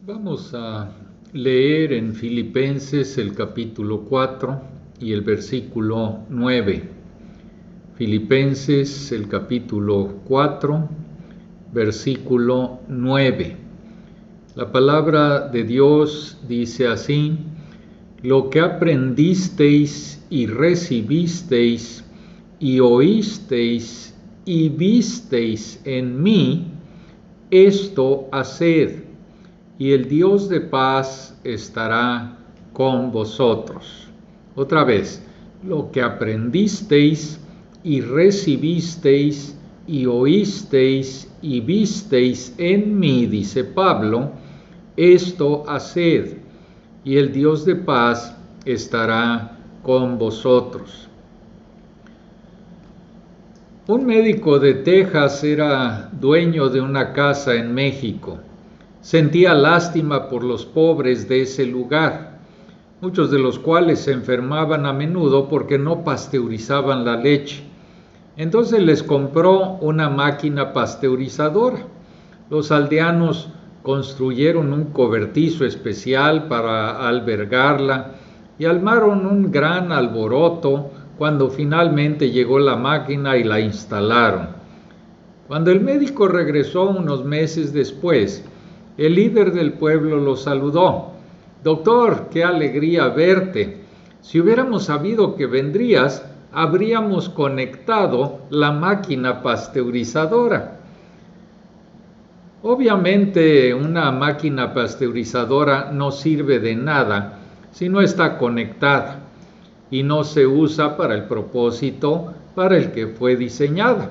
Vamos a leer en Filipenses el capítulo 4 y el versículo 9. Filipenses el capítulo 4, versículo 9. La palabra de Dios dice así: lo que aprendisteis y recibisteis y oísteis y visteis en mí, esto haced, y el Dios de paz estará con vosotros. Otra vez, lo que aprendisteis y recibisteis y oísteis y visteis en mí, dice Pablo, esto haced, y el Dios de paz estará con vosotros. Un médico de Texas era dueño de una casa en México. Sentía lástima por los pobres de ese lugar, muchos de los cuales se enfermaban a menudo porque no pasteurizaban la leche. Entonces les compró una máquina pasteurizadora. Los aldeanos construyeron un cobertizo especial para albergarla y armaron un gran alboroto cuando finalmente llegó la máquina y la instalaron. Cuando el médico regresó unos meses después, el líder del pueblo lo saludó. Doctor, qué alegría verte. Si hubiéramos sabido que vendrías, habríamos conectado la máquina pasteurizadora. Obviamente, una máquina pasteurizadora no sirve de nada si no está conectada y no se usa para el propósito para el que fue diseñada.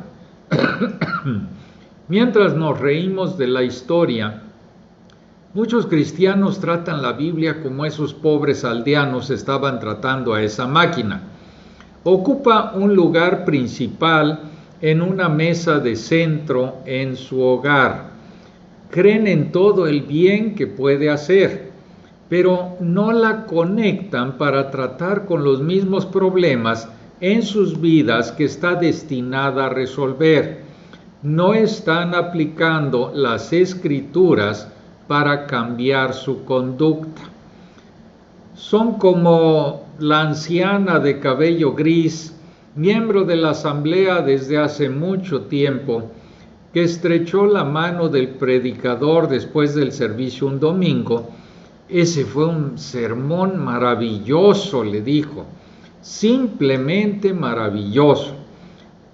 Mientras nos reímos de la historia, muchos cristianos tratan la Biblia como esos pobres aldeanos estaban tratando a esa máquina. Ocupa un lugar principal en una mesa de centro en su hogar. Creen en todo el bien que puede hacer, pero no la conectan para tratar con los mismos problemas en sus vidas que está destinada a resolver. No están aplicando las escrituras para cambiar su conducta. Son como la anciana de cabello gris, miembro de la asamblea desde hace mucho tiempo, que estrechó la mano del predicador después del servicio un domingo. Ese fue un sermón maravilloso, le dijo, simplemente maravilloso.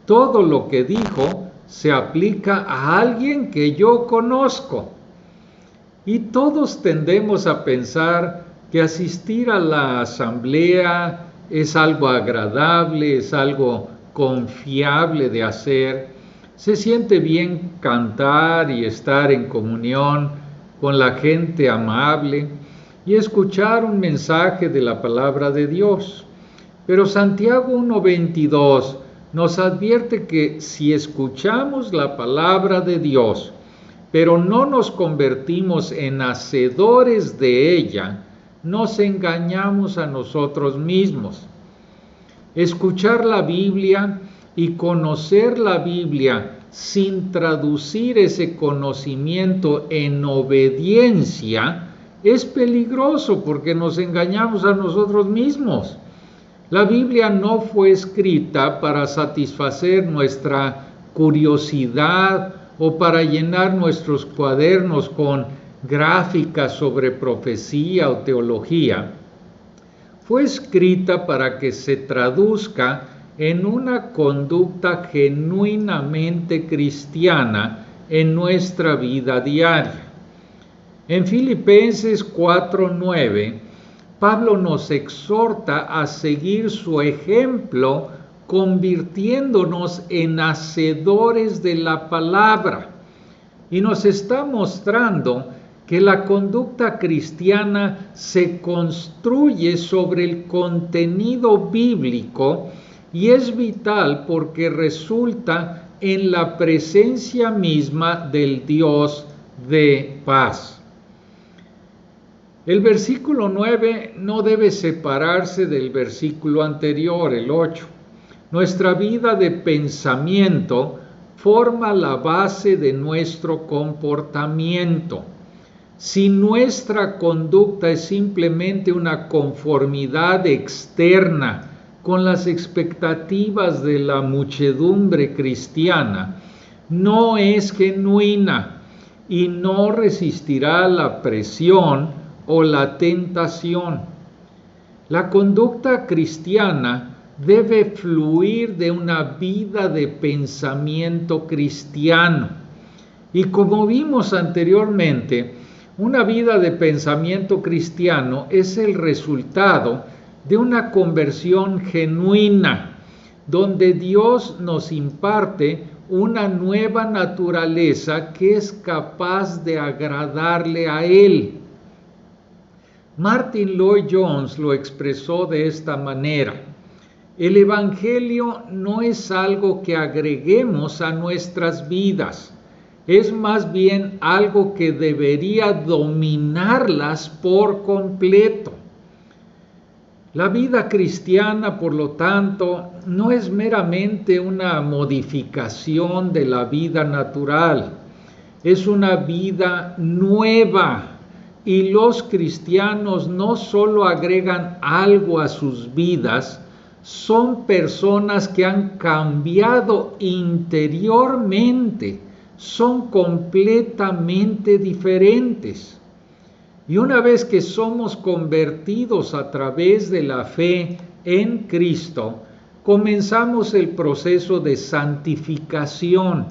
Todo lo que dijo se aplica a alguien que yo conozco. Y todos tendemos a pensar que asistir a la asamblea es algo agradable, es algo confiable de hacer. Se siente bien cantar y estar en comunión con la gente amable y escuchar un mensaje de la palabra de Dios. Pero Santiago 1:22 nos advierte que si escuchamos la palabra de Dios, pero no nos convertimos en hacedores de ella, nos engañamos a nosotros mismos. Escuchar la Biblia y conocer la Biblia sin traducir ese conocimiento en obediencia es peligroso porque nos engañamos a nosotros mismos. La Biblia no fue escrita para satisfacer nuestra curiosidad o para llenar nuestros cuadernos con gráficas sobre profecía o teología. Fue escrita para que se traduzca en una conducta genuinamente cristiana en nuestra vida diaria. En Filipenses 4:9, Pablo nos exhorta a seguir su ejemplo, convirtiéndonos en hacedores de la palabra. Y nos está mostrando que la conducta cristiana se construye sobre el contenido bíblico y es vital porque resulta en la presencia misma del Dios de paz. El versículo 9 no debe separarse del versículo anterior, el 8. Nuestra vida de pensamiento forma la base de nuestro comportamiento. Si nuestra conducta es simplemente una conformidad externa con las expectativas de la muchedumbre cristiana, no es genuina y no resistirá la presión o la tentación. La conducta cristiana debe fluir de una vida de pensamiento cristiano. Y como vimos anteriormente, una vida de pensamiento cristiano es el resultado de una conversión genuina, donde Dios nos imparte una nueva naturaleza que es capaz de agradarle a Él. Martin Lloyd-Jones lo expresó de esta manera: el Evangelio no es algo que agreguemos a nuestras vidas, es más bien algo que debería dominarlas por completo. La vida cristiana, por lo tanto, no es meramente una modificación de la vida natural, es una vida nueva. Y los cristianos no solo agregan algo a sus vidas, son personas que han cambiado interiormente, son completamente diferentes. Y una vez que somos convertidos a través de la fe en Cristo, comenzamos el proceso de santificación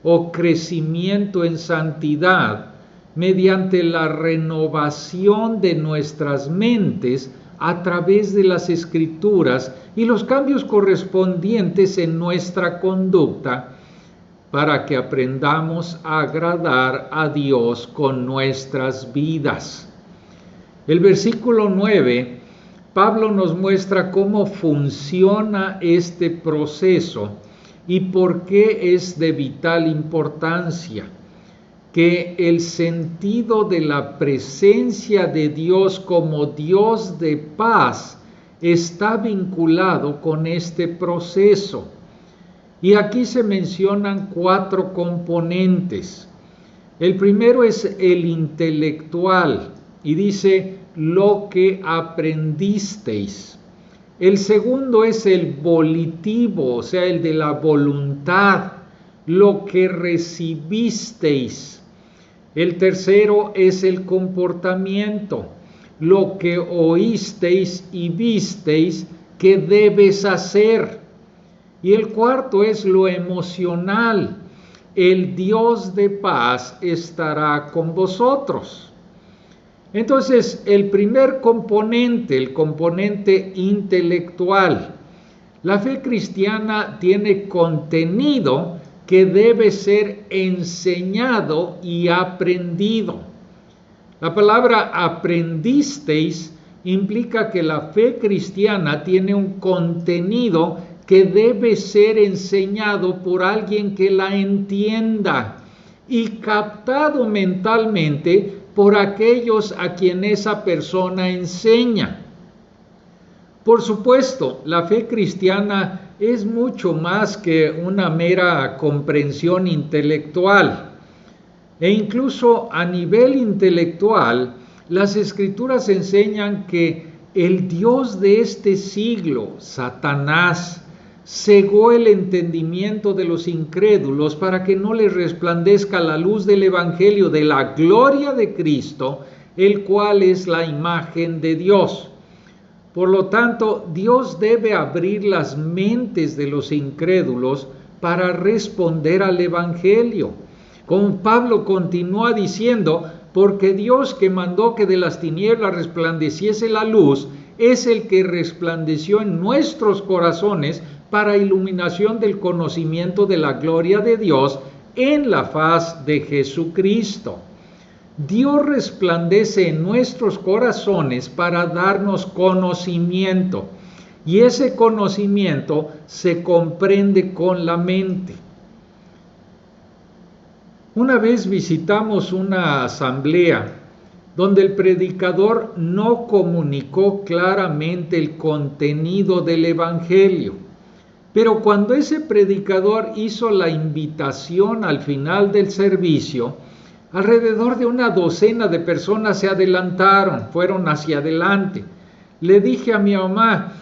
o crecimiento en santidad mediante la renovación de nuestras mentes a través de las Escrituras y los cambios correspondientes en nuestra conducta, para que aprendamos a agradar a Dios con nuestras vidas. El versículo 9, Pablo nos muestra cómo funciona este proceso y por qué es de vital importancia. Que el sentido de la presencia de Dios como Dios de paz está vinculado con este proceso. Y aquí se mencionan 4 componentes. El primero es el intelectual y dice lo que aprendisteis. El segundo es el volitivo, o sea, el de la voluntad, lo que recibisteis. El tercero es el comportamiento, lo que oísteis y visteis que debes hacer. Y el cuarto es lo emocional, el Dios de paz estará con vosotros. Entonces, el primer componente, el componente intelectual, la fe cristiana tiene contenido que debe ser enseñado y aprendido. La palabra aprendisteis implica que la fe cristiana tiene un contenido que debe ser enseñado por alguien que la entienda y captado mentalmente por aquellos a quien esa persona enseña. Por supuesto, la fe cristiana es mucho más que una mera comprensión intelectual. E incluso a nivel intelectual, las Escrituras enseñan que el Dios de este siglo, Satanás, cegó el entendimiento de los incrédulos para que no les resplandezca la luz del Evangelio de la gloria de Cristo, el cual es la imagen de Dios. Por lo tanto, Dios debe abrir las mentes de los incrédulos para responder al Evangelio. Como Pablo continúa diciendo, porque Dios que mandó que de las tinieblas resplandeciese la luz, es el que resplandeció en nuestros corazones para iluminación del conocimiento de la gloria de Dios en la faz de Jesucristo. Dios resplandece en nuestros corazones para darnos conocimiento, y ese conocimiento se comprende con la mente. Una vez visitamos una asamblea donde el predicador no comunicó claramente el contenido del Evangelio. Pero cuando ese predicador hizo la invitación al final del servicio, Alrededor de una docena de personas se adelantaron, fueron hacia adelante. Le dije a mi mamá,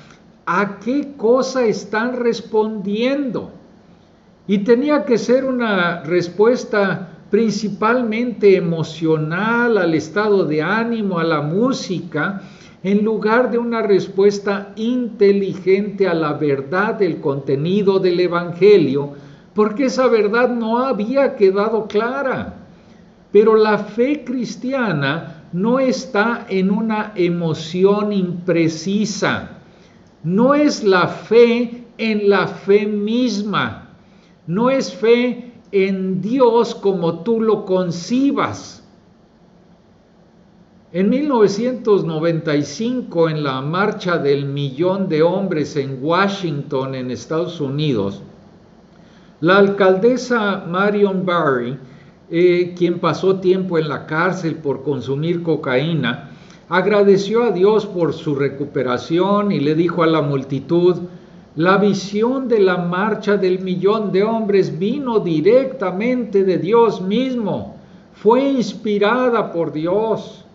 ¿a qué cosa están respondiendo? Y tenía que ser una respuesta principalmente emocional, al estado de ánimo, a la música, en lugar de una respuesta inteligente a la verdad del contenido del Evangelio, porque esa verdad no había quedado clara. Pero la fe cristiana no está en una emoción imprecisa. No es la fe en la fe misma. No es fe en Dios como tú lo concibas. En 1995, en la marcha del 1.000.000 de hombres en Washington, en Estados Unidos, la alcaldesa Marion Barry, quien pasó tiempo en la cárcel por consumir cocaína, agradeció a Dios por su recuperación y le dijo a la multitud: la visión de la marcha del 1.000.000 de hombres vino directamente de Dios mismo, fue inspirada por Dios.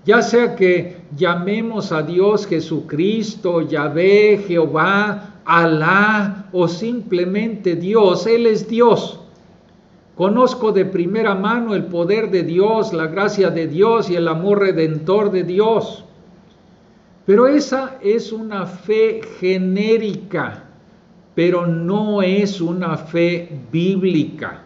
Ya sea que llamemos a Dios Jesucristo, Yahvé, Jehová, Alá o simplemente Dios, Él es Dios. Conozco de primera mano el poder de Dios, la gracia de Dios y el amor redentor de Dios. Pero esa es una fe genérica, pero no es una fe bíblica.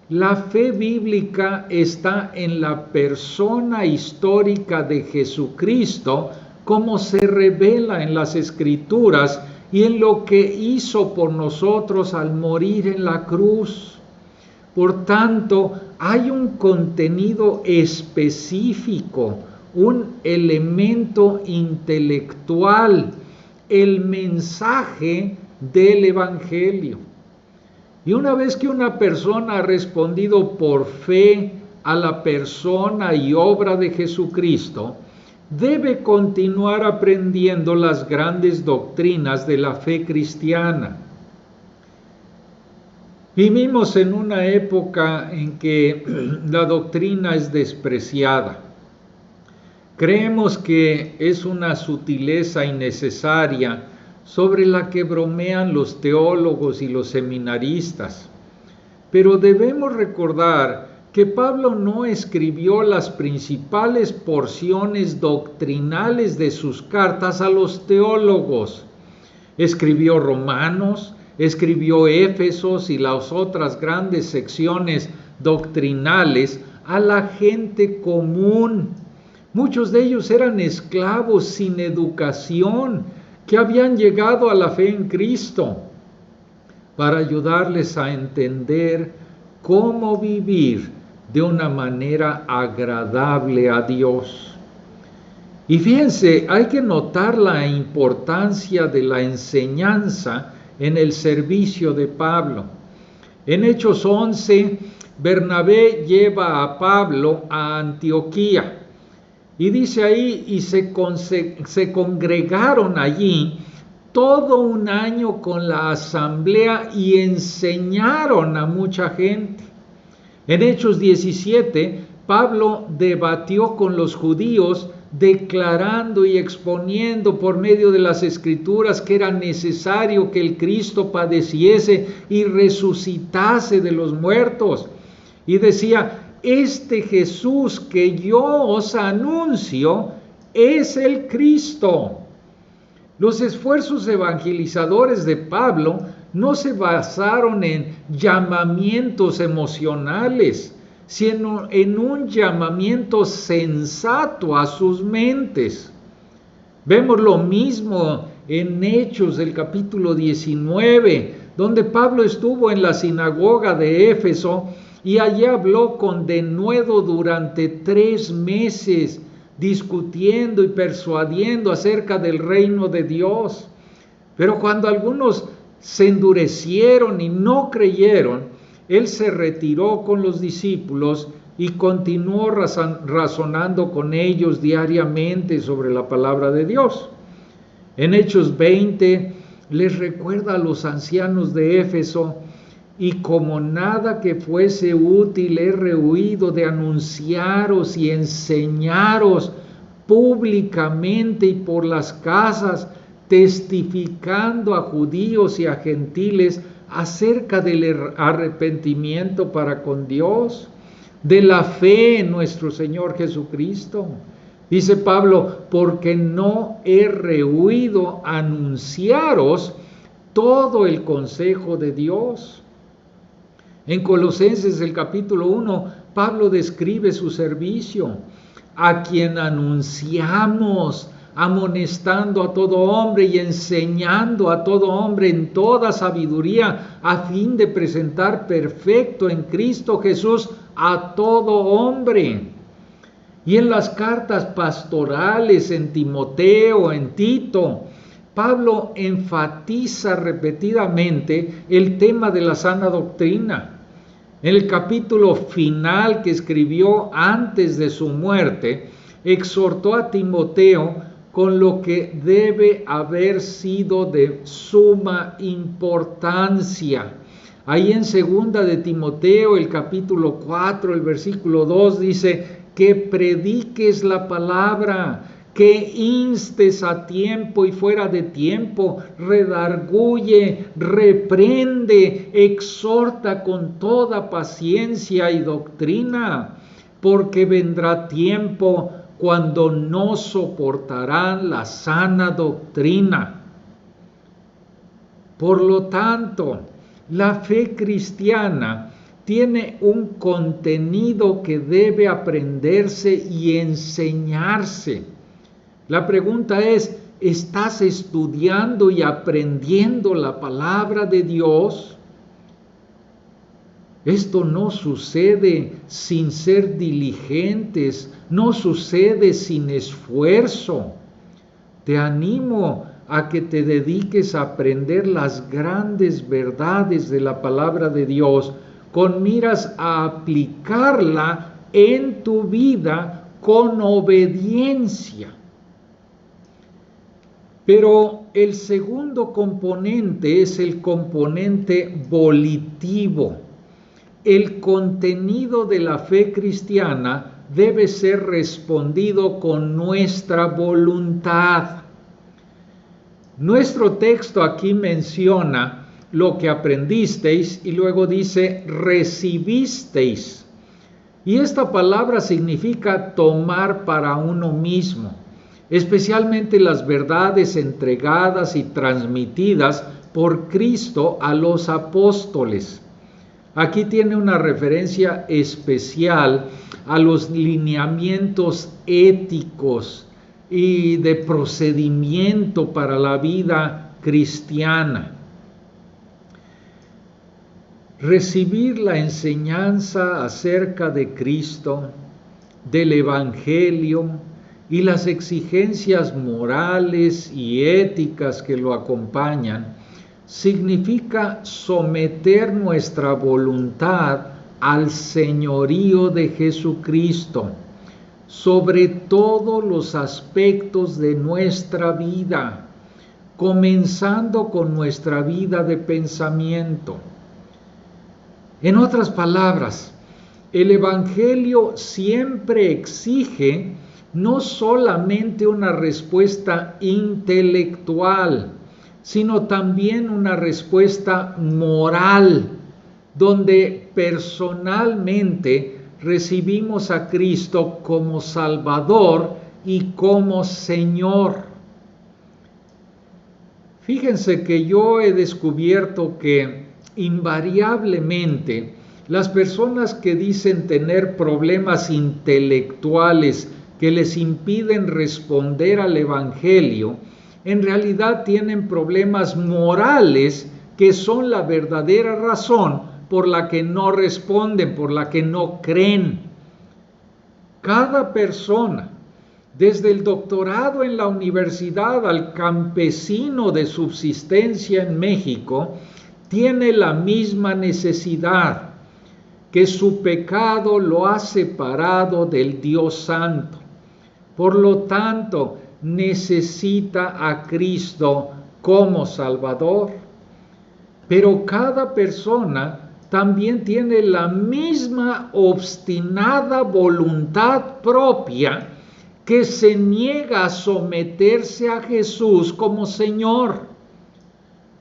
La fe bíblica está en la persona histórica de Jesucristo, como se revela en las Escrituras y en lo que hizo por nosotros al morir en la cruz. Por tanto, hay un contenido específico, un elemento intelectual, el mensaje del Evangelio. Y una vez que una persona ha respondido por fe a la persona y obra de Jesucristo, debe continuar aprendiendo las grandes doctrinas de la fe cristiana. Vivimos en una época en que la doctrina es despreciada. Creemos que es una sutileza innecesaria sobre la que bromean los teólogos y los seminaristas. Pero debemos recordar que Pablo no escribió las principales porciones doctrinales de sus cartas a los teólogos. Escribió Romanos, escribió Éfesos y las otras grandes secciones doctrinales a la gente común. Muchos de ellos eran esclavos sin educación que habían llegado a la fe en Cristo para ayudarles a entender cómo vivir de una manera agradable a Dios. Y fíjense, hay que notar la importancia de la enseñanza en el servicio de Pablo. En Hechos 11, Bernabé lleva a Pablo a Antioquía. Y dice ahí, y se congregaron allí todo un año con la asamblea y enseñaron a mucha gente. En Hechos 17, Pablo debatió con los judíos, declarando y exponiendo por medio de las Escrituras que era necesario que el Cristo padeciese y resucitase de los muertos. Y decía: este Jesús que yo os anuncio es el Cristo. Los esfuerzos evangelizadores de Pablo no se basaron en llamamientos emocionales, sino en un llamamiento sensato a sus mentes. Vemos lo mismo en Hechos del capítulo 19, donde Pablo estuvo en la sinagoga de Éfeso y allí habló con denuedo durante 3 meses, discutiendo y persuadiendo acerca del reino de Dios. Pero cuando algunos se endurecieron y no creyeron, él se retiró con los discípulos y continuó razonando con ellos diariamente sobre la palabra de Dios. En Hechos 20 les recuerda a los ancianos de Éfeso y como nada que fuese útil he rehuido de anunciaros y enseñaros públicamente y por las casas, testificando a judíos y a gentiles acerca del arrepentimiento para con Dios, de la fe en nuestro Señor Jesucristo. Dice Pablo, porque no he rehuido anunciaros todo el consejo de Dios. En Colosenses el capítulo 1, Pablo describe su servicio, a quien anunciamos, amonestando a todo hombre y enseñando a todo hombre en toda sabiduría, a fin de presentar perfecto en Cristo Jesús a todo hombre. Y en las cartas pastorales, en Timoteo, en Tito, Pablo enfatiza repetidamente el tema de la sana doctrina. En el capítulo final que escribió antes de su muerte, exhortó a Timoteo con lo que debe haber sido de suma importancia. Ahí en 2 de Timoteo, el capítulo 4, el versículo 2, dice que prediques la palabra, que instes a tiempo y fuera de tiempo, redarguye, reprende, exhorta con toda paciencia y doctrina, porque vendrá tiempo cuando no soportarán la sana doctrina. Por lo tanto, la fe cristiana tiene un contenido que debe aprenderse y enseñarse. La pregunta es, ¿estás estudiando y aprendiendo la palabra de Dios? Esto no sucede sin ser diligentes, no sucede sin esfuerzo. Te animo a que te dediques a aprender las grandes verdades de la palabra de Dios con miras a aplicarla en tu vida con obediencia. Pero el segundo componente es el componente volitivo. El contenido de la fe cristiana debe ser respondido con nuestra voluntad. Nuestro texto aquí menciona lo que aprendisteis y luego dice recibisteis. Y esta palabra significa tomar para uno mismo, especialmente las verdades entregadas y transmitidas por Cristo a los apóstoles. Aquí tiene una referencia especial a los lineamientos éticos y de procedimiento para la vida cristiana. Recibir la enseñanza acerca de Cristo, del Evangelio y las exigencias morales y éticas que lo acompañan, significa someter nuestra voluntad al señorío de Jesucristo sobre todos los aspectos de nuestra vida, comenzando con nuestra vida de pensamiento. En otras palabras, el Evangelio siempre exige no solamente una respuesta intelectual, sino también una respuesta moral, donde personalmente recibimos a Cristo como Salvador y como Señor. Fíjense que yo he descubierto que invariablemente las personas que dicen tener problemas intelectuales que les impiden responder al Evangelio, en realidad tienen problemas morales que son la verdadera razón por la que no responden, por la que no creen. Cada persona, desde el doctorado en la universidad al campesino de subsistencia en México, tiene la misma necesidad, que su pecado lo ha separado del Dios Santo. Por lo tanto, necesita a Cristo como Salvador. Pero cada persona también tiene la misma obstinada voluntad propia que se niega a someterse a Jesús como Señor.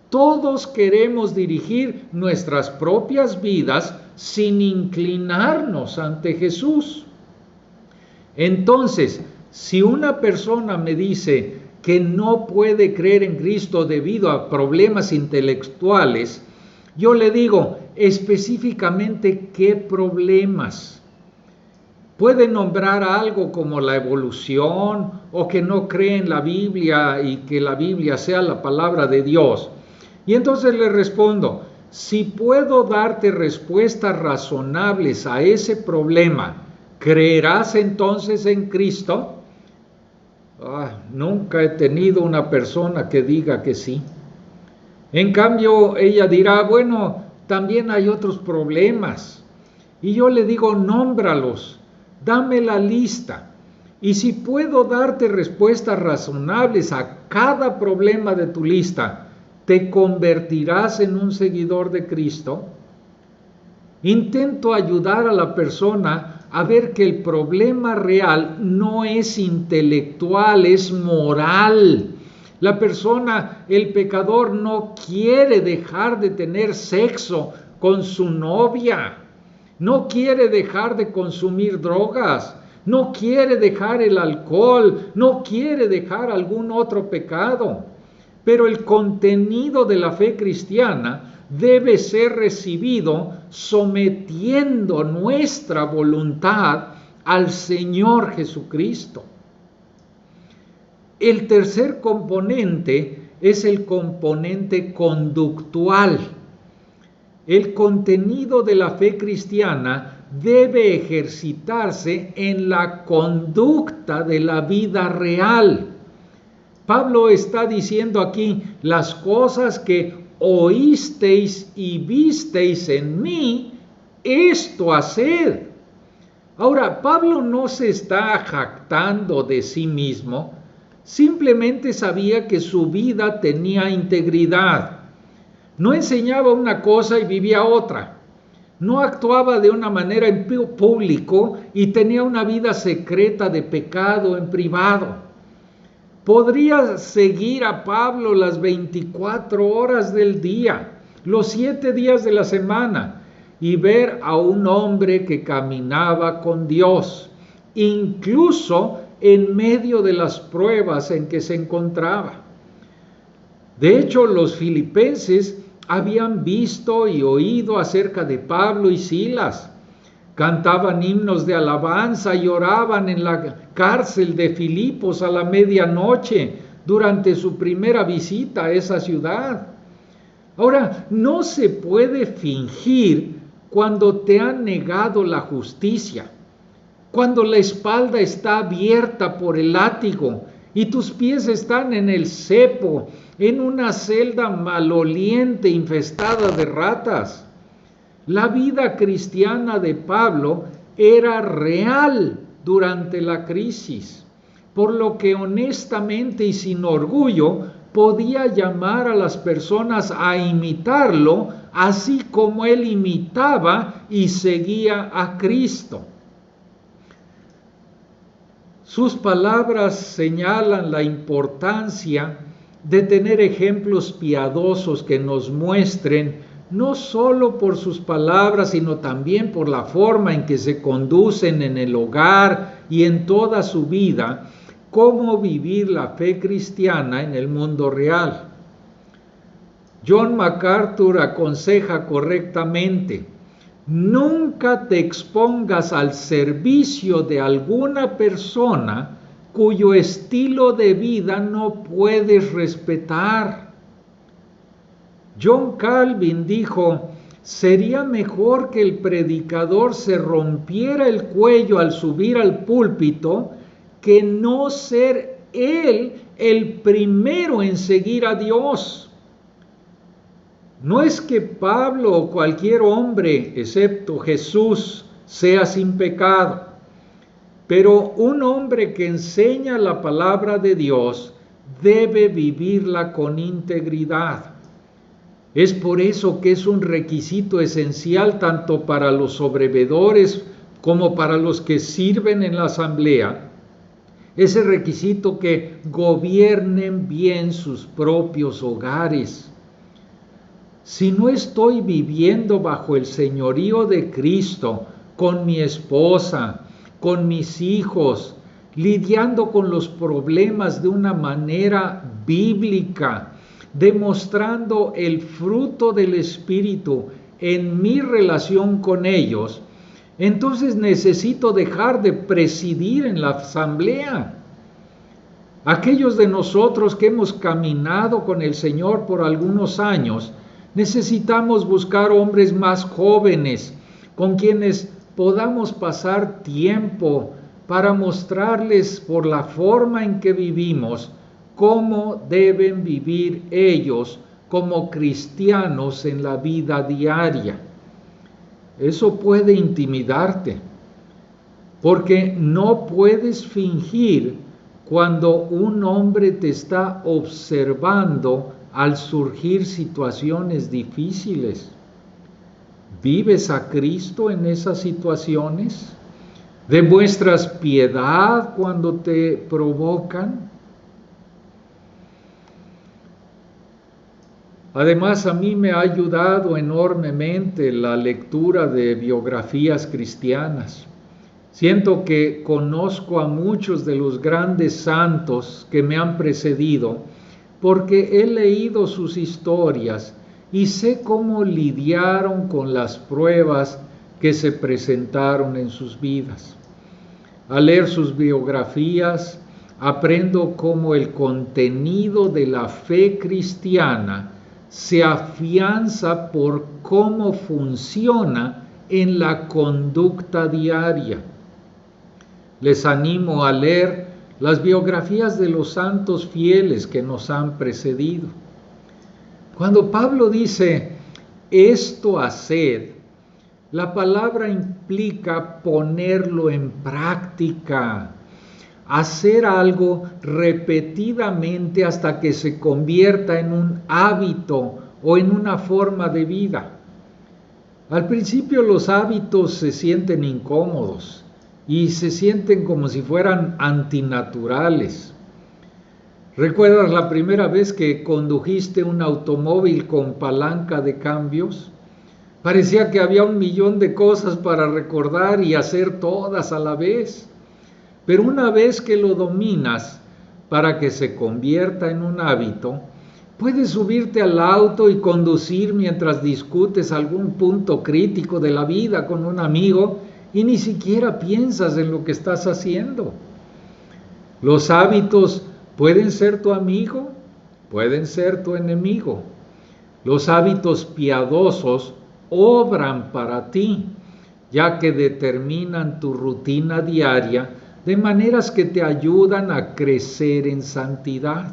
Todos queremos dirigir nuestras propias vidas sin inclinarnos ante Jesús. Entonces, si una persona me dice que no puede creer en Cristo debido a problemas intelectuales, yo le digo específicamente qué problemas. Puede nombrar algo como la evolución o que no cree en la Biblia y que la Biblia sea la palabra de Dios. Y entonces le respondo, si puedo darte respuestas razonables a ese problema, ¿creerás entonces en Cristo? Nunca he tenido una persona que diga que sí. En cambio, ella dirá, bueno, también hay otros problemas. Y yo le digo, nómbralos, dame la lista. Y si puedo darte respuestas razonables a cada problema de tu lista, ¿te convertirás en un seguidor de Cristo? Intento ayudar a la persona a ver que el problema real no es intelectual, es moral. La persona, el pecador, no quiere dejar de tener sexo con su novia, no quiere dejar de consumir drogas, no quiere dejar el alcohol, no quiere dejar algún otro pecado. Pero el contenido de la fe cristiana debe ser recibido sometiendo nuestra voluntad al Señor Jesucristo. El tercer componente es el componente conductual. El contenido de la fe cristiana debe ejercitarse en la conducta de la vida real. Pablo está diciendo aquí, las cosas que oísteis y visteis en mí, esto haced. Ahora, Pablo no se está jactando de sí mismo, simplemente sabía que su vida tenía integridad. No enseñaba una cosa y vivía otra. No actuaba de una manera en público y tenía una vida secreta de pecado en privado. Podría seguir a Pablo las 24 horas del día, los 7 días de la semana, y ver a un hombre que caminaba con Dios, incluso en medio de las pruebas en que se encontraba. De hecho, los filipenses habían visto y oído acerca de Pablo y Silas. Cantaban himnos de alabanza y oraban en la cárcel de Filipos a la medianoche durante su primera visita a esa ciudad. Ahora, no se puede fingir cuando te han negado la justicia, cuando la espalda está abierta por el látigo y tus pies están en el cepo, en una celda maloliente infestada de ratas. La vida cristiana de Pablo era real durante la crisis, por lo que honestamente y sin orgullo podía llamar a las personas a imitarlo, así como él imitaba y seguía a Cristo. Sus palabras señalan la importancia de tener ejemplos piadosos que nos muestren no solo por sus palabras, sino también por la forma en que se conducen en el hogar y en toda su vida, cómo vivir la fe cristiana en el mundo real. John MacArthur aconseja correctamente: nunca te expongas al servicio de alguna persona cuyo estilo de vida no puedes respetar. John Calvin dijo: sería mejor que el predicador se rompiera el cuello al subir al púlpito que no ser él el primero en seguir a Dios. No es que Pablo o cualquier hombre, excepto Jesús, sea sin pecado, pero un hombre que enseña la palabra de Dios debe vivirla con integridad. Es por eso que es un requisito esencial tanto para los sobrevedores como para los que sirven en la asamblea, ese requisito que gobiernen bien sus propios hogares. Si no estoy viviendo bajo el señorío de Cristo, con mi esposa, con mis hijos, lidiando con los problemas de una manera bíblica, demostrando el fruto del Espíritu en mi relación con ellos, entonces necesito dejar de presidir en la asamblea. Aquellos de nosotros que hemos caminado con el Señor por algunos años, necesitamos buscar hombres más jóvenes con quienes podamos pasar tiempo para mostrarles por la forma en que vivimos cómo deben vivir ellos como cristianos en la vida diaria. Eso puede intimidarte, porque no puedes fingir cuando un hombre te está observando al surgir situaciones difíciles. ¿Vives a Cristo en esas situaciones? ¿Demuestras piedad cuando te provocan? Además, a mí me ha ayudado enormemente la lectura de biografías cristianas. Siento que conozco a muchos de los grandes santos que me han precedido porque he leído sus historias y sé cómo lidiaron con las pruebas que se presentaron en sus vidas. Al leer sus biografías, aprendo cómo el contenido de la fe cristiana se afianza por cómo funciona en la conducta diaria. Les animo a leer las biografías de los santos fieles que nos han precedido. Cuando Pablo dice, esto haced, la palabra implica ponerlo en práctica, hacer algo repetidamente hasta que se convierta en un hábito o en una forma de vida. Al principio los hábitos se sienten incómodos y se sienten como si fueran antinaturales. ¿Recuerdas la primera vez que condujiste un automóvil con palanca de cambios? Parecía que había 1,000,000 de cosas para recordar y hacer todas a la vez. Pero una vez que lo dominas, para que se convierta en un hábito, puedes subirte al auto y conducir mientras discutes algún punto crítico de la vida con un amigo y ni siquiera piensas en lo que estás haciendo. Los hábitos pueden ser tu amigo, pueden ser tu enemigo. Los hábitos piadosos obran para ti, ya que determinan tu rutina diaria de maneras que te ayudan a crecer en santidad.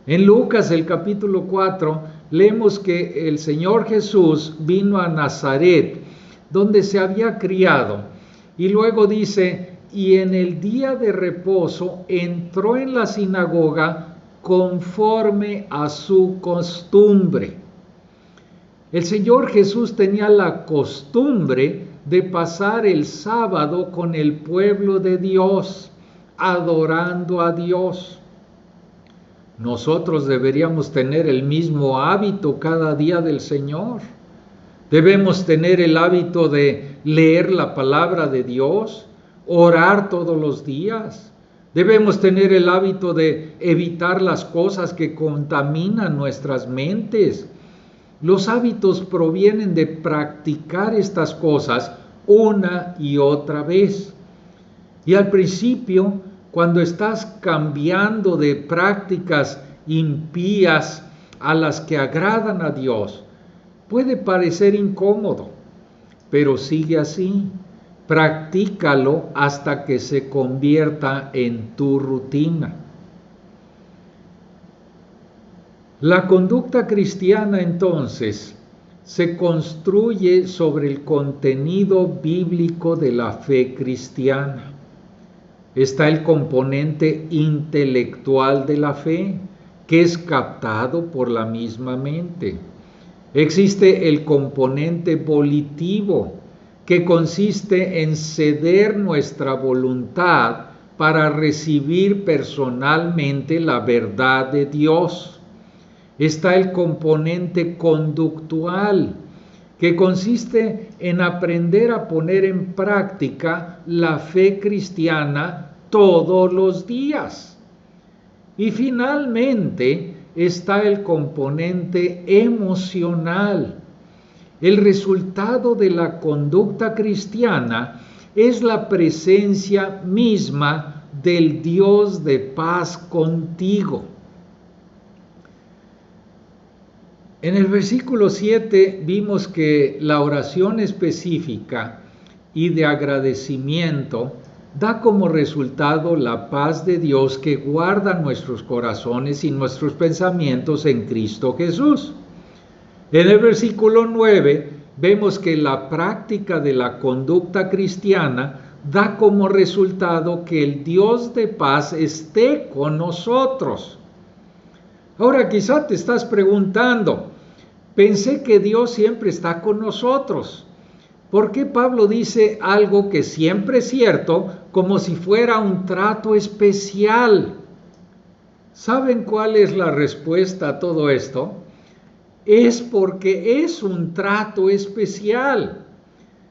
En Lucas, el capítulo 4, leemos que el Señor Jesús vino a Nazaret, donde se había criado, y luego dice, y en el día de reposo entró en la sinagoga conforme a su costumbre. El Señor Jesús tenía la costumbre de pasar el sábado con el pueblo de Dios, adorando a Dios. Nosotros deberíamos tener el mismo hábito cada día del Señor. Debemos tener el hábito de leer la palabra de Dios, orar todos los días. Debemos tener el hábito de evitar las cosas que contaminan nuestras mentes. Los hábitos provienen de practicar estas cosas una y otra vez. Y al principio, cuando estás cambiando de prácticas impías a las que agradan a Dios, puede parecer incómodo, pero sigue así. Practícalo hasta que se convierta en tu rutina. La conducta cristiana, entonces, se construye sobre el contenido bíblico de la fe cristiana. Está el componente intelectual de la fe, que es captado por la misma mente. Existe el componente volitivo, que consiste en ceder nuestra voluntad para recibir personalmente la verdad de Dios. Está el componente conductual, que consiste en aprender a poner en práctica la fe cristiana todos los días. Y finalmente está el componente emocional. El resultado de la conducta cristiana es la presencia misma del Dios de paz contigo. En el versículo 7 vimos que la oración específica y de agradecimiento da como resultado la paz de Dios que guarda nuestros corazones y nuestros pensamientos en Cristo Jesús. En el versículo 9 vemos que la práctica de la conducta cristiana da como resultado que el Dios de paz esté con nosotros. Ahora quizá te estás preguntando, pensé que Dios siempre está con nosotros. ¿Por qué Pablo dice algo que siempre es cierto, como si fuera un trato especial? ¿Saben cuál es la respuesta a todo esto? Es porque es un trato especial.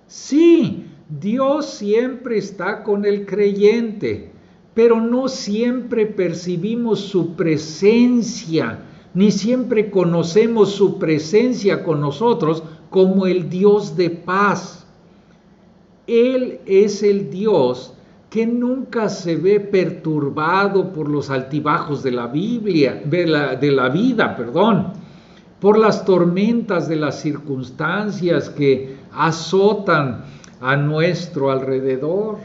Sí, Dios siempre está con el creyente, pero no siempre percibimos su presencia, ni siempre conocemos su presencia con nosotros como el Dios de paz. Él es el Dios que nunca se ve perturbado por los altibajos de la vida, por las tormentas de las circunstancias que azotan a nuestro alrededor,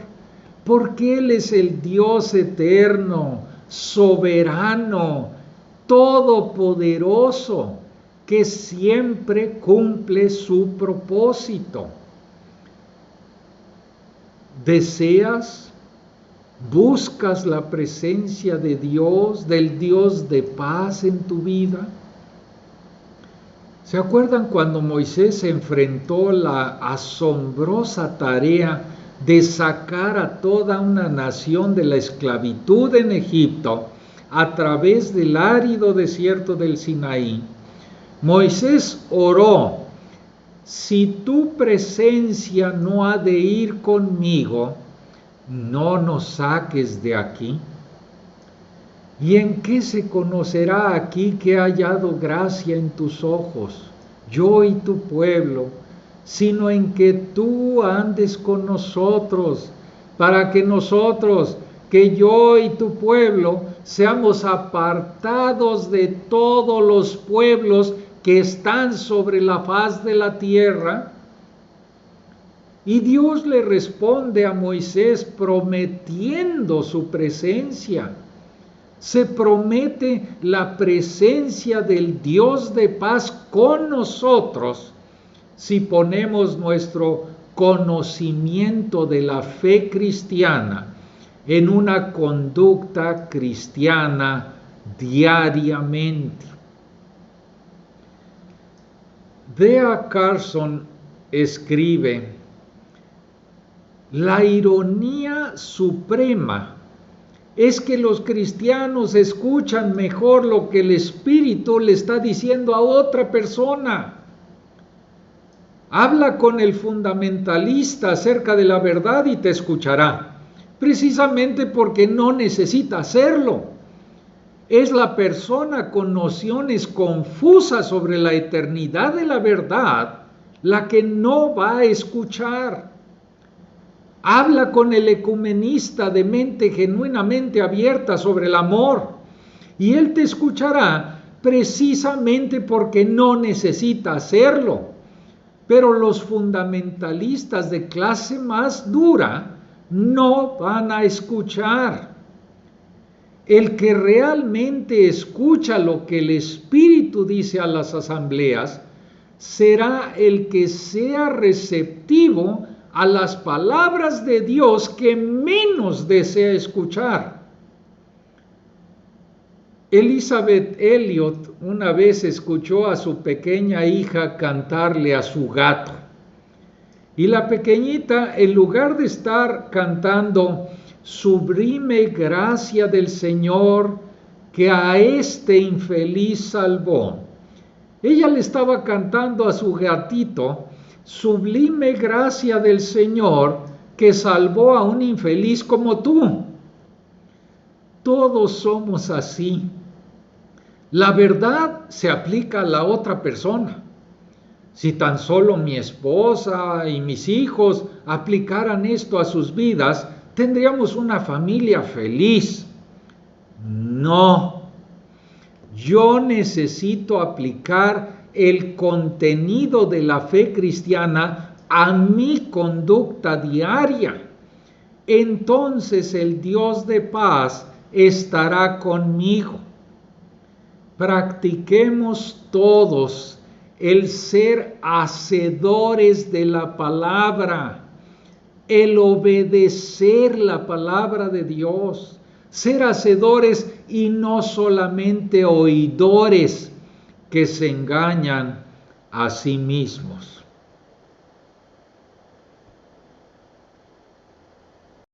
porque Él es el Dios eterno, soberano, todopoderoso, que siempre cumple su propósito. ¿Deseas, buscas la presencia de Dios, del Dios de paz en tu vida? ¿Se acuerdan cuando Moisés se enfrentó a la asombrosa tarea de sacar a toda una nación de la esclavitud en Egipto a través del árido desierto del Sinaí? Moisés oró: si tu presencia no ha de ir conmigo, no nos saques de aquí. ¿Y en qué se conocerá aquí que he hallado gracia en tus ojos, yo y tu pueblo, sino en que tú andes con nosotros, para que nosotros, que yo y tu pueblo, seamos apartados de todos los pueblos que están sobre la faz de la tierra? Y Dios le responde a Moisés prometiendo su presencia. Se promete la presencia del Dios de paz con nosotros si ponemos nuestro conocimiento de la fe cristiana en una conducta cristiana diariamente. D.A. Carson escribe: la ironía suprema es que los cristianos escuchan mejor lo que el Espíritu le está diciendo a otra persona. Habla con el fundamentalista acerca de la verdad y te escuchará, precisamente porque no necesita hacerlo. Es la persona con nociones confusas sobre la eternidad de la verdad la que no va a escuchar. Habla con el ecumenista de mente genuinamente abierta sobre el amor, y él te escuchará precisamente porque no necesita hacerlo. Pero los fundamentalistas de clase más dura no van a escuchar. El que realmente escucha lo que el Espíritu dice a las asambleas será el que sea receptivo a las palabras de Dios que menos desea escuchar. Elizabeth Elliot una vez escuchó a su pequeña hija cantarle a su gato. Y la pequeñita, en lugar de estar cantando sublime gracia del Señor que a este infeliz salvó, ella le estaba cantando a su gatito, sublime gracia del Señor que salvó a un infeliz como tú. Todos somos así. La verdad se aplica a la otra persona. Si tan solo mi esposa y mis hijos aplicaran esto a sus vidas, tendríamos una familia feliz. No, yo necesito aplicar el contenido de la fe cristiana a mi conducta diaria. Entonces el Dios de paz estará conmigo. Practiquemos todos el ser hacedores de la palabra, el obedecer la palabra de Dios, ser hacedores y no solamente oidores que se engañan a sí mismos.